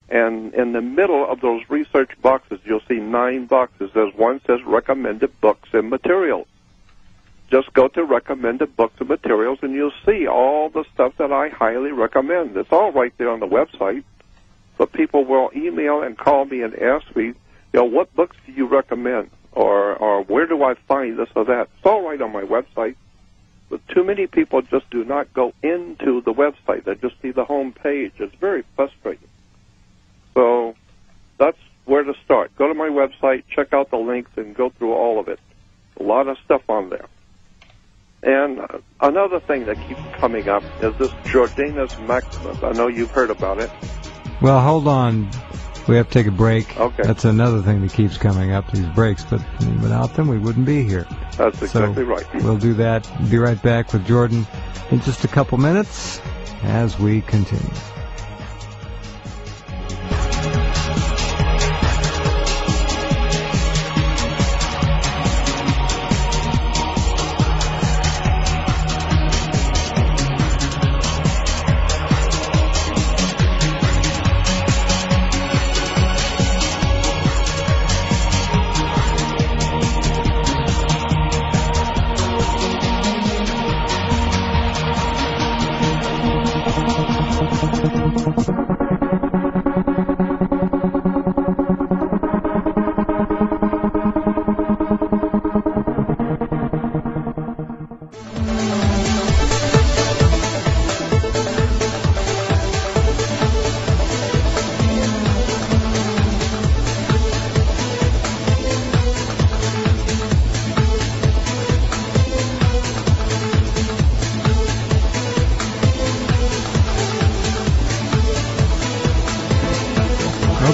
And in the middle of those research boxes, you'll see 9 boxes. There's one that says recommended books and materials. Just go to recommended books and materials, and you'll see all the stuff that I highly recommend. It's all right there on the website. But people will email and call me and ask me, what books do you recommend? Or where do I find this or that? It's all right on my website. But too many people just do not go into the website. They just see the home page. It's very frustrating. So that's where to start. Go to my website, check out the links, and go through all of it. A lot of stuff on there. And another thing that keeps coming up is this Jordanus Maximus. I know you've heard about it. Well, hold on. We have to take a break. Okay. That's another thing that keeps coming up, these breaks. But without them, we wouldn't be here. That's exactly right. We'll do that. Be right back with Jordan in just a couple minutes as we continue.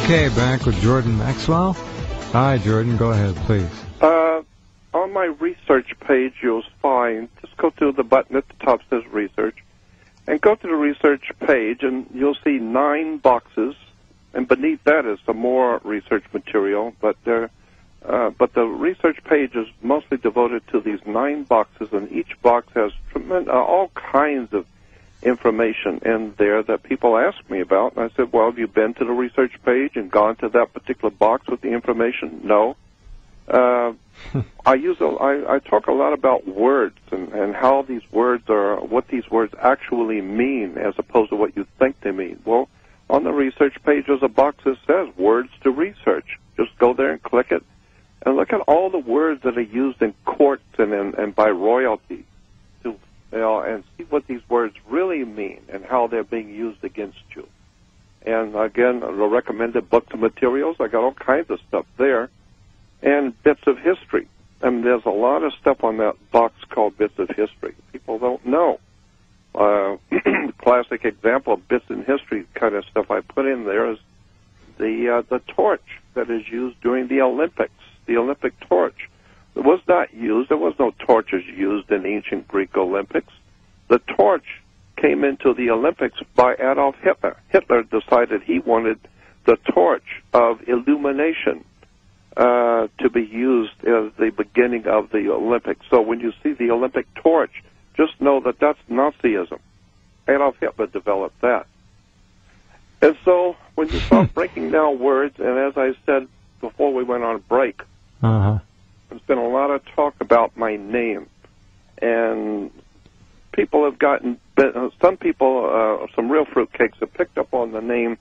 Okay, back with Jordan Maxwell. Hi, Jordan. Go ahead, please. On my research page, you'll find, just go to the button at the top that says research, and go to the research page, and you'll see 9 boxes, and beneath that is some more research material, but the research page is mostly devoted to these 9 boxes, and each box has all kinds of information in there that people ask me about. And I said, well, have you been to the research page and gone to that particular box with the information? No. I talk a lot about words and how these words are, what these words actually mean as opposed to what you think they mean. Well, on the research page there's a box that says words to research. Just go there and click it and look at all the words that are used in courts and by royalty. And see what these words really mean and how they're being used against you. And again, the recommended books and materials, I got all kinds of stuff there. And bits of history. And there's a lot of stuff on that box called bits of history. People don't know. Classic example of bits in history kind of stuff I put in there is the torch that is used during the Olympics, the Olympic torch. It was not used. There was no torches used in ancient Greek Olympics. The torch came into the Olympics by Adolf Hitler. Hitler decided he wanted the torch of illumination to be used as the beginning of the Olympics. So when you see the Olympic torch, just know that that's Nazism. Adolf Hitler developed that. And so when you start breaking down words, and as I said before we went on break, there's been a lot of talk about my name, and people have gotten, some people, some real fruitcakes have picked up on the name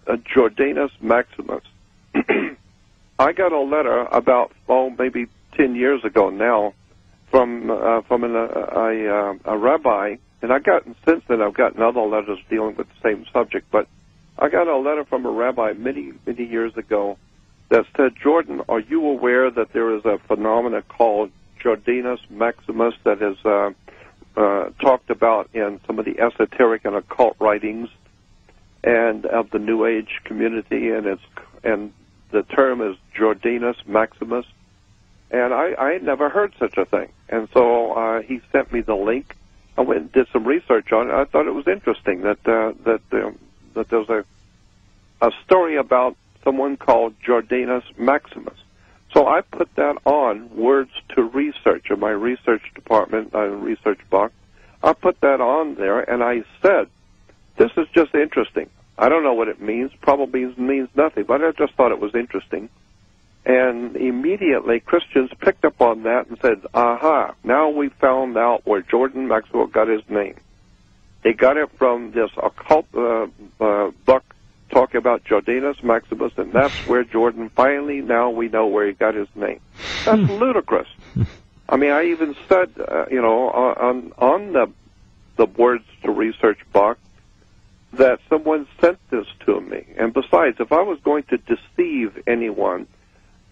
Jordanus Maximus. I got a letter about, maybe 10 years ago now from a rabbi, and since then I've gotten other letters dealing with the same subject, but I got a letter from a rabbi many, many years ago that said, Jordan, are you aware that there is a phenomenon called Jordanus Maximus that is talked about in some of the esoteric and occult writings and of the New Age community, and the term is Jordanus Maximus? And I had never heard such a thing. And so he sent me the link. I went and did some research on it. I thought it was interesting that there's a story about someone called Jordanus Maximus. So I put that on Words to Research in my research department, research box. I put that on there, and I said, this is just interesting. I don't know what it means. Probably means nothing, but I just thought it was interesting. And immediately Christians picked up on that and said, aha, now we found out where Jordan Maxwell got his name. He got it from this occult book talking about Jordanus Maximus, and that's where Jordan finally, now we know where he got his name. That's ludicrous. I mean, I even said, on the Words to Research box, that someone sent this to me. And besides, if I was going to deceive anyone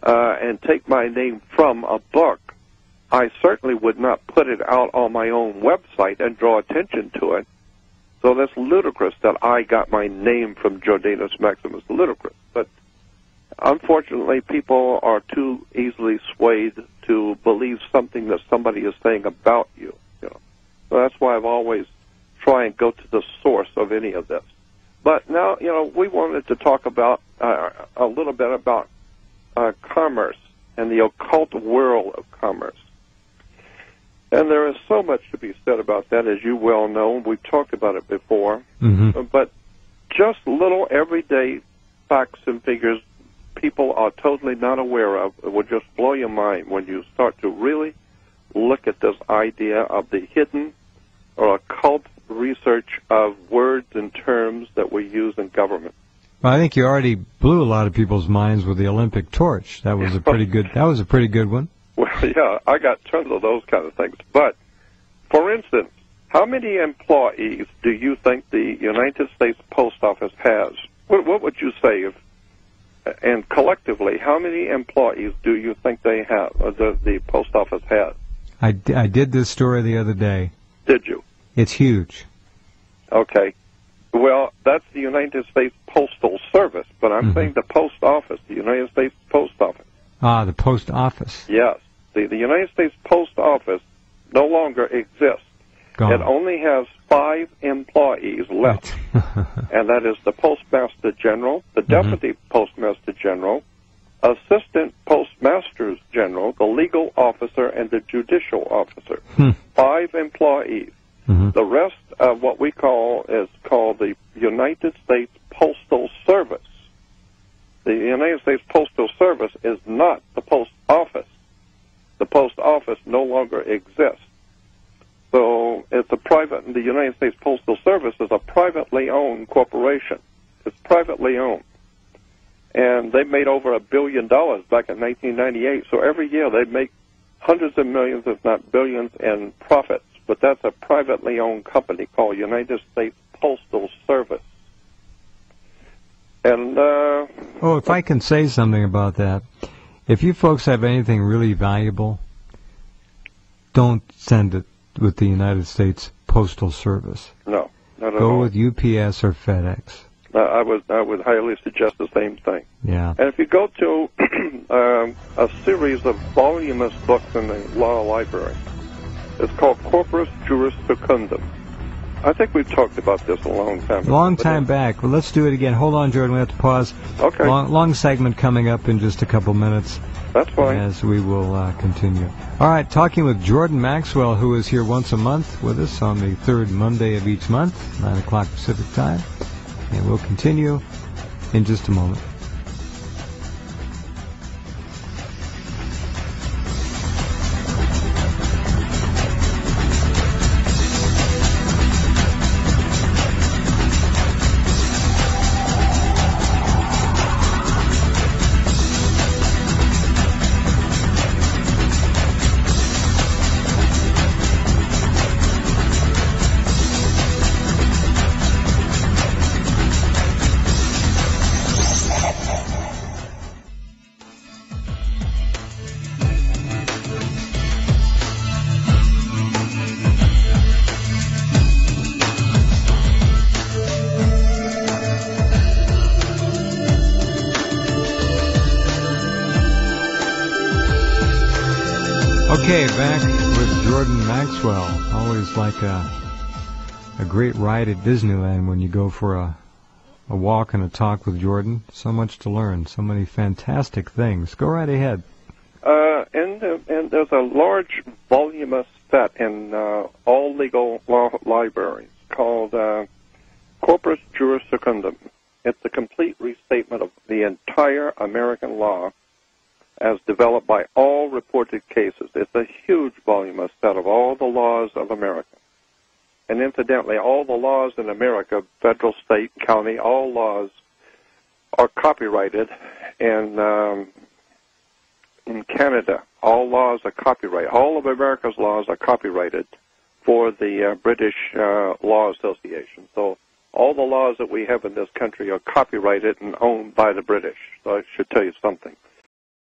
and take my name from a book, I certainly would not put it out on my own website and draw attention to it. So that's ludicrous that I got my name from Jordanus Maximus. Ludicrous. But unfortunately, people are too easily swayed to believe something that somebody is saying about you. So that's why I've always tried and go to the source of any of this. But now, we wanted to talk about a little bit about commerce and the occult world of commerce. And there is so much to be said about that, as you well know. We've talked about it before. Mm-hmm. But just little everyday facts and figures people are totally not aware of. It will just blow your mind when you start to really look at this idea of the hidden or occult research of words and terms that we use in government. Well, I think you already blew a lot of people's minds with the Olympic torch. That was a pretty good. That was a pretty good one. Well, yeah, I got tons of those kind of things. But, for instance, how many employees do you think the United States Post Office has? What would you say? And collectively, how many employees do you think they have, the Post Office has? I did this story the other day. Did you? It's huge. Okay. Well, that's the United States Postal Service, but I'm saying the Post Office, the United States Post Office. Ah, the Post Office. Yes. The United States Post Office no longer exists. Gone. It only has 5 employees left, and that is the Postmaster General, the Deputy Postmaster General, Assistant Postmasters General, the Legal Officer, and the Judicial Officer. 5 employees. The rest of what we call is called the United States Postal Service. The United States Postal Service is not the Post Office. The Post Office no longer exists. So it's a private, the United States Postal Service is a privately owned corporation. It's privately owned. And they made over $1 billion back in 1998. So every year they make hundreds of millions, if not billions, in profits. But that's a privately owned company called United States Postal Service. And if I can say something about that. If you folks have anything really valuable, don't send it with the United States Postal Service. No, not at all. Go with UPS or FedEx. I would highly suggest the same thing. Yeah. And if you go to a series of voluminous books in the law library, it's called Corpus Juris Secundum. I think we've talked about this a long time ago. Long time back. Well, let's do it again. Hold on, Jordan. We have to pause. Okay. Long segment coming up in just a couple minutes. That's fine. As we will continue. All right, talking with Jordan Maxwell, who is here once a month with us on the third Monday of each month, 9 o'clock Pacific time. And we'll continue in just a moment. Okay, back with Jordan Maxwell. Always like a great ride at Disneyland when you go for a walk and a talk with Jordan. So much to learn, so many fantastic things. Go right ahead. And there's a large voluminous set in all legal law libraries called Corpus Juris Secundum. It's a complete restatement of the entire American law as developed by all reported cases. It's a huge volume, a set of all the laws of America. And incidentally, all the laws in America, federal, state, county, all laws are copyrighted. And in Canada, all laws are copyrighted. All of America's laws are copyrighted for the British Law Association. So all the laws that we have in this country are copyrighted and owned by the British. So I should tell you something.